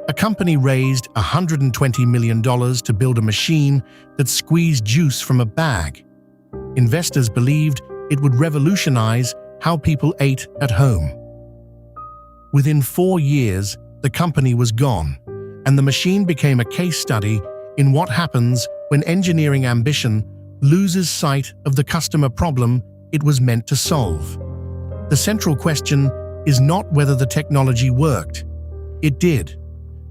A company raised $120 million to build a machine that squeezed juice from a bag. Investors believed it would revolutionize how people ate at home. Within 4 years, the company was gone, and the machine became a case study in what happens when engineering ambition loses sight of the customer problem it was meant to solve. The central question is not whether the technology worked. It did.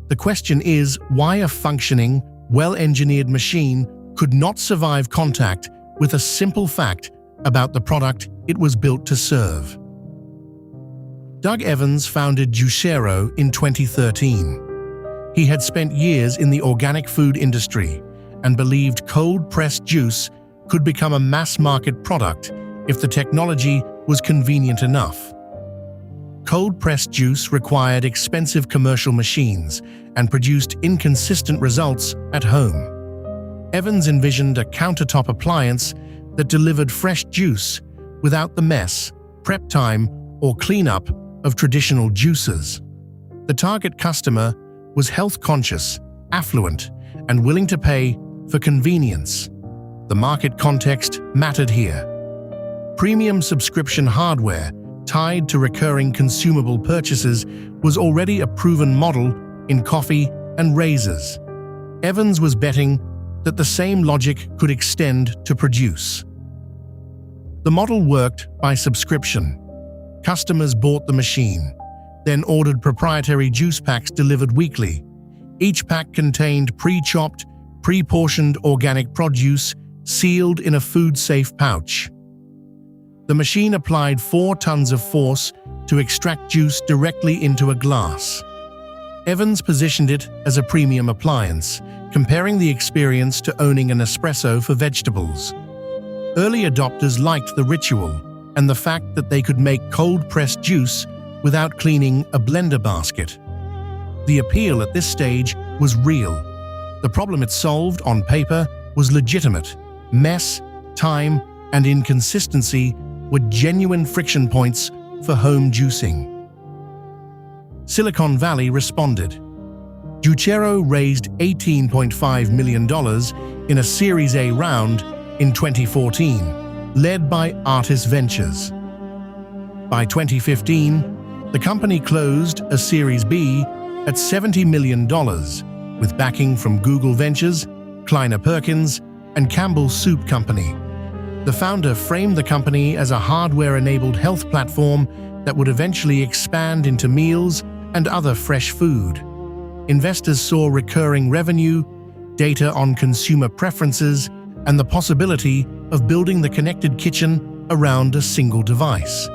The question is why a functioning, well-engineered machine could not survive contact with a simple fact about the product it was built to serve. Doug Evans founded Juicero in 2013. He had spent years in the organic food industry and believed cold-pressed juice could become a mass-market product if the technology was convenient enough. Cold-pressed juice required expensive commercial machines and produced inconsistent results at home. Evans envisioned a countertop appliance that delivered fresh juice without the mess, prep time, or cleanup of traditional juicers. The target customer was health-conscious, affluent, and willing to pay for convenience. The market context mattered here. Premium subscription hardware tied to recurring consumable purchases was already a proven model in coffee and razors. Evans was betting that the same logic could extend to produce. The model worked by subscription. Customers bought the machine, then ordered proprietary juice packs delivered weekly. Each pack contained pre-chopped, pre-portioned organic produce sealed in a food-safe pouch. The machine applied 4 tons of force to extract juice directly into a glass. Evans positioned it as a premium appliance, comparing the experience to owning an espresso for vegetables. Early adopters liked the ritual and the fact that they could make cold-pressed juice without cleaning a blender basket. The appeal at this stage was real. The problem it solved on paper was legitimate. Mess, time, and inconsistency were genuine friction points for home juicing. Silicon Valley responded. Juicero raised $18.5 million in a Series A round in 2014, led by Artis Ventures. By 2015, the company closed a Series B at $70 million, with backing from Google Ventures, Kleiner Perkins, and Campbell's Soup Company. The founder framed the company as a hardware-enabled health platform that would eventually expand into meals and other fresh food. Investors saw recurring revenue, data on consumer preferences, and the possibility of building the connected kitchen around a single device.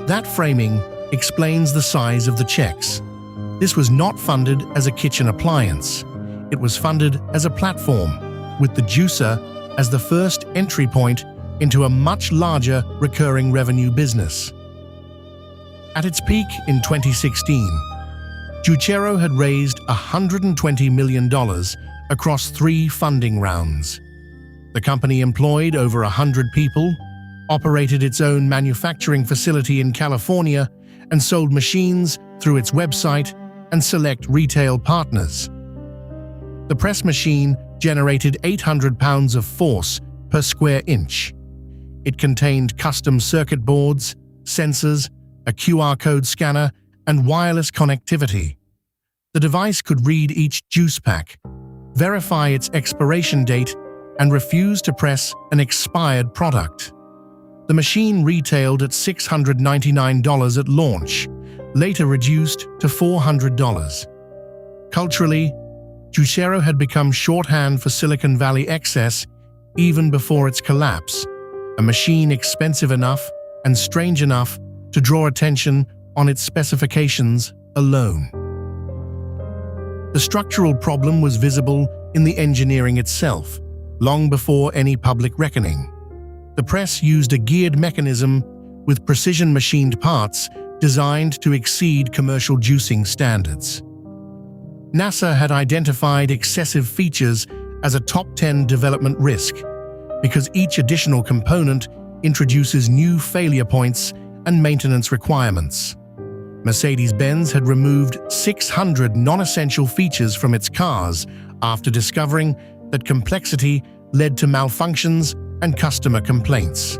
That framing explains the size of the checks. This was not funded as a kitchen appliance. It was funded as a platform, with the juicer as the first entry point into a much larger recurring revenue business. At its peak in 2016, Juicero had raised $120 million across 3 funding rounds. The company employed over 100 people, operated its own manufacturing facility in California, and sold machines through its website and select retail partners. The press machine generated 800 pounds of force per square inch. It contained custom circuit boards, sensors, a QR code scanner, and wireless connectivity. The device could read each juice pack, verify its expiration date, and refuse to press an expired product. The machine retailed at $699 at launch, later reduced to $400. Culturally, Juicero had become shorthand for Silicon Valley excess even before its collapse, a machine expensive enough and strange enough to draw attention on its specifications alone. The structural problem was visible in the engineering itself, long before any public reckoning. The press used a geared mechanism with precision-machined parts designed to exceed commercial juicing standards. NASA had identified excessive features as a top 10 development risk because each additional component introduces new failure points and maintenance requirements. Mercedes-Benz had removed 600 non-essential features from its cars after discovering that complexity led to malfunctions and customer complaints.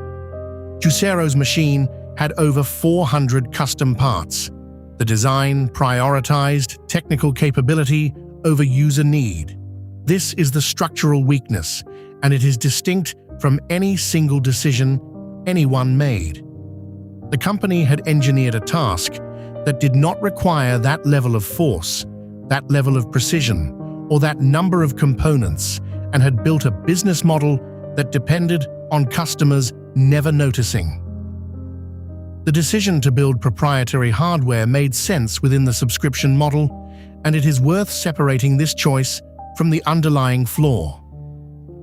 Juicero's machine had over 400 custom parts. The design prioritized technical capability over user need. This is the structural weakness, and it is distinct from any single decision anyone made. The company had engineered a task that did not require that level of force, that level of precision, or that number of components, and had built a business model that depended on customers never noticing. The decision to build proprietary hardware made sense within the subscription model, and it is worth separating this choice from the underlying flaw.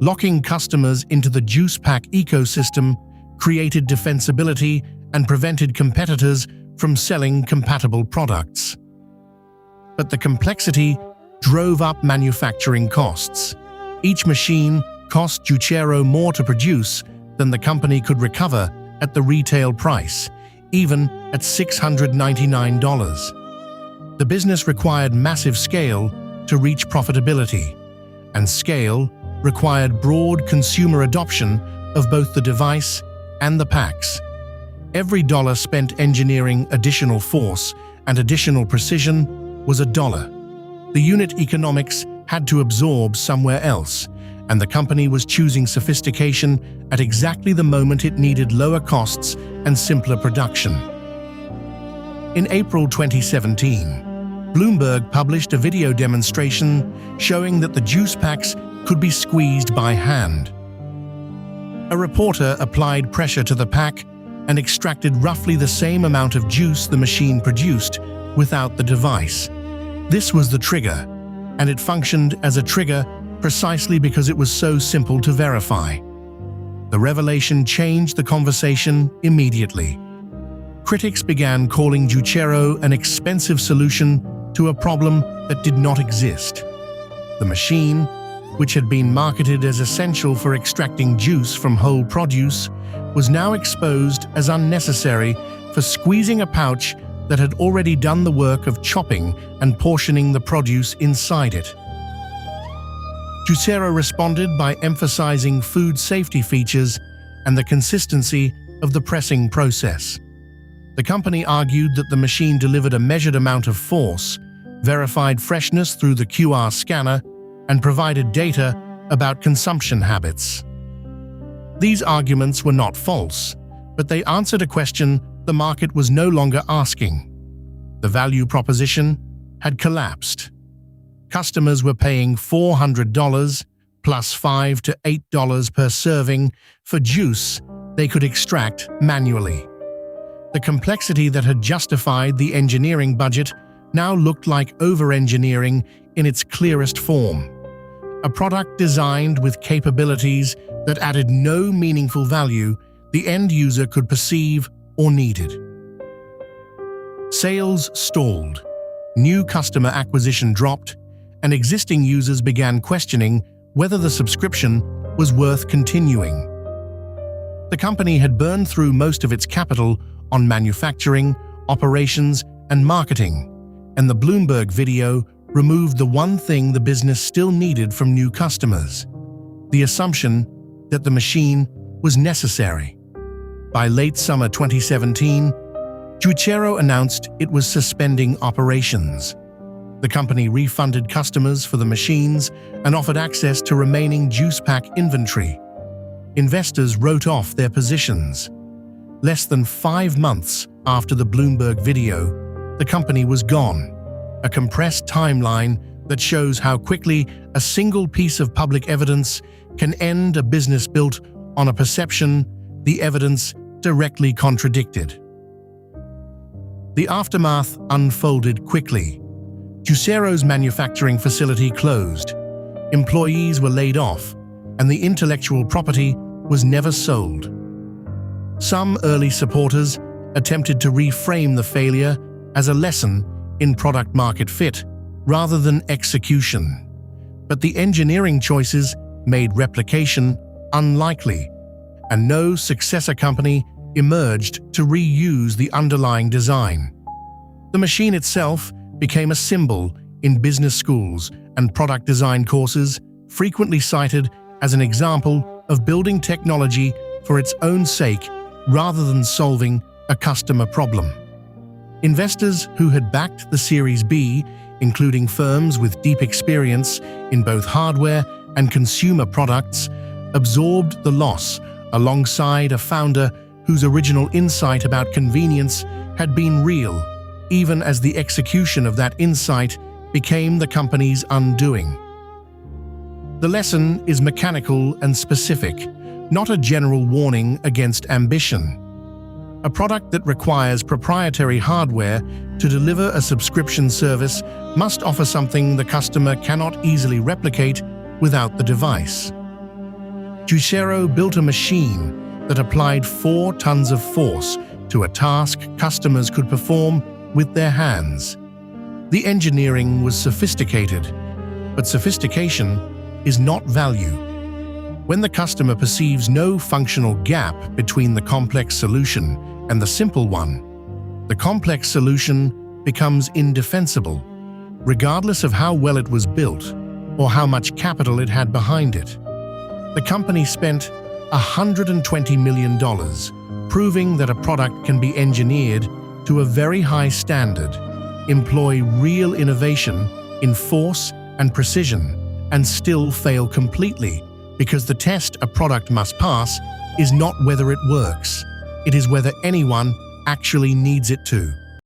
Locking customers into the juice pack ecosystem created defensibility and prevented competitors from selling compatible products. But the complexity drove up manufacturing costs. Each machine cost Juicero more to produce than the company could recover at the retail price, even at $699. The business required massive scale to reach profitability, and scale required broad consumer adoption of both the device and the packs. Every dollar spent engineering additional force and additional precision was a dollar. The unit economics had to absorb somewhere else, and the company was choosing sophistication at exactly the moment it needed lower costs and simpler production. In April 2017, Bloomberg published a video demonstration showing that the juice packs could be squeezed by hand. A reporter applied pressure to the pack and extracted roughly the same amount of juice the machine produced without the device. This was the trigger, and it functioned as a trigger precisely because it was so simple to verify. The revelation changed the conversation immediately. Critics began calling Juicero an expensive solution to a problem that did not exist. The machine, which had been marketed as essential for extracting juice from whole produce, was now exposed as unnecessary for squeezing a pouch that had already done the work of chopping and portioning the produce inside it. Juicero responded by emphasizing food safety features and the consistency of the pressing process. The company argued that the machine delivered a measured amount of force, verified freshness through the QR scanner, and provided data about consumption habits. These arguments were not false, but they answered a question the market was no longer asking. The value proposition had collapsed. Customers were paying $400 plus $5 to $8 per serving for juice they could extract manually. The complexity that had justified the engineering budget now looked like over-engineering in its clearest form. A product designed with capabilities that added no meaningful value the end user could perceive or needed. Sales stalled, new customer acquisition dropped, and existing users began questioning whether the subscription was worth continuing. The company had burned through most of its capital on manufacturing, operations, and marketing, and the Bloomberg video removed the one thing the business still needed from new customers: the assumption that the machine was necessary. By late summer 2017, Juicero announced it was suspending operations. The company refunded customers for the machines and offered access to remaining juice pack inventory. Investors wrote off their positions. Less than 5 months after the Bloomberg video, the company was gone. A compressed timeline that shows how quickly a single piece of public evidence can end a business built on a perception the evidence directly contradicted. The aftermath unfolded quickly. Juicero's manufacturing facility closed, employees were laid off, and the intellectual property was never sold. Some early supporters attempted to reframe the failure as a lesson in product-market fit rather than execution, but the engineering choices made replication unlikely, and no successor company emerged to reuse the underlying design. The machine itself became a symbol in business schools and product design courses, frequently cited as an example of building technology for its own sake rather than solving a customer problem. Investors who had backed the Series B, including firms with deep experience in both hardware and consumer products, absorbed the loss alongside a founder whose original insight about convenience had been real, even as the execution of that insight became the company's undoing. The lesson is mechanical and specific, not a general warning against ambition. A product that requires proprietary hardware to deliver a subscription service must offer something the customer cannot easily replicate without the device. Juicero built a machine that applied 4 tons of force to a task customers could perform with their hands. The engineering was sophisticated, but sophistication is not value. When the customer perceives no functional gap between the complex solution and the simple one, the complex solution becomes indefensible, regardless of how well it was built or how much capital it had behind it. The company spent $120 million, proving that a product can be engineered to a very high standard, employ real innovation in force and precision, and still fail completely, because the test a product must pass is not whether it works, it is whether anyone actually needs it to.